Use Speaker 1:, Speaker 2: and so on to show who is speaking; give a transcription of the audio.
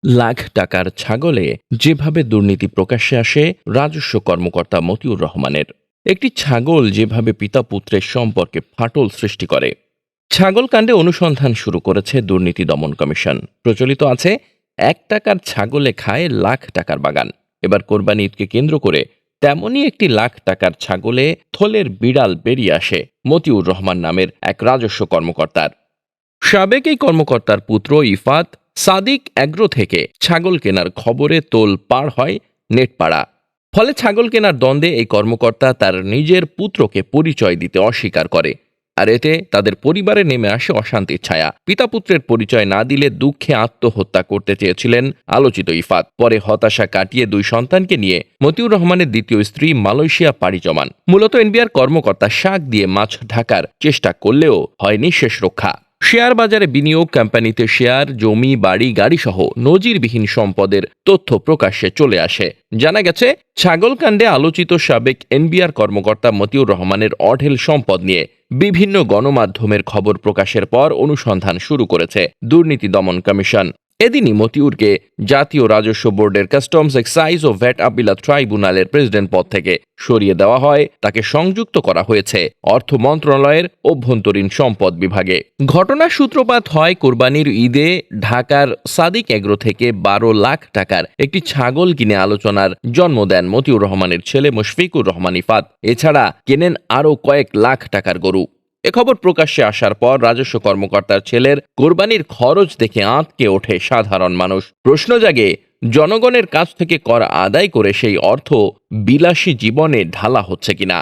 Speaker 1: লাখ টাকার ছাগলে যেভাবে দুর্নীতি প্রকাশ্যে আসে রাজস্ব কর্মকর্তা মতিউর রহমানের। একটি ছাগল যেভাবে পিতা পুত্রের সম্পর্কে ফাটল সৃষ্টি করে। ছাগল কাণ্ডে অনুসন্ধান শুরু করেছে দুর্নীতি দমন কমিশন। প্রচলিত আছে 1 টাকার ছাগলে খায় লাখ টাকার বাগান। এবার কোরবানি ঈদকে কেন্দ্র করে তেমনই একটি লাখ টাকার ছাগলে থলের বিড়াল বেরিয়ে আসে মতিউর রহমান নামের এক রাজস্ব কর্মকর্তার। সাবেক এই কর্মকর্তার পুত্র ইফাত সাদিক অ্যাগ্রো থেকে ছাগল কেনার খবরে তোল পার হয় নেটপাড়া। ফলে ছাগল কেনার দ্বন্দ্বে এই কর্মকর্তা তার নিজের পুত্রকে পরিচয় দিতে অস্বীকার করে। আর এতে তাদের পরিবারে নেমে আসে অশান্তির ছায়া। পিতা পুত্রের পরিচয় না দিলে দুঃখে আত্মহত্যা করতে চেয়েছিলেন আলোচিত ইফাত। পরে হতাশা কাটিয়ে 2 সন্তানকে নিয়ে মতিউর রহমানের দ্বিতীয় স্ত্রী মালয়েশিয়া পাড়ি জমান। মূলত এনবিআর কর্মকর্তা শাক দিয়ে মাছ ঢাকার চেষ্টা করলেও হয়নি শেষ রক্ষা। শেয়ার বাজারে বিনিয়োগ, কোম্পানিতে শেয়ার, জমি, বাড়ি, গাড়ি সহ নজিরবিহীন সম্পদের তথ্য প্রকাশ্যে চলে আসে। জানা গেছে, ছাগল কাণ্ডে আলোচিত সাবেক এনবিআর কর্মকর্তা মতিউর রহমানের অঢেল সম্পদ নিয়ে বিভিন্ন গণমাধ্যমের খবর প্রকাশের পর অনুসন্ধান শুরু করেছে দুর্নীতি দমন কমিশন। এদিনই মতিউরকে জাতীয় রাজস্ব বোর্ডের কাস্টমস, এক্সাইজ ও ভ্যাট আপিলাত ট্রাইব্যুনালের প্রেসিডেন্ট পদ থেকে সরিয়ে দেওয়া হয়। তাকে সংযুক্ত করা হয়েছে অর্থ মন্ত্রণালয়ের অভ্যন্তরীণ সম্পদ বিভাগে। ঘটনার সূত্রপাত হয় কোরবানির ঈদে ঢাকার সাদিক এগ্রো থেকে 12 লাখ টাকার একটি ছাগল কিনে আলোচনার জন্ম দেন মতিউর রহমানের ছেলে মুশফিকুর রহমান ইফাত। এছাড়া কেনেন আরও কয়েক লাখ টাকার গরু। এ খবর প্রকাশ্যে আসার পর রাজস্ব কর্মকর্তার ছেলের কোরবানির খরচ দেখে আঁতকে ওঠে সাধারণ মানুষ। প্রশ্ন জাগে, জনগণের কাছ থেকে কর আদায় করে সেই অর্থ বিলাসী জীবনে ঢালা হচ্ছে কিনা।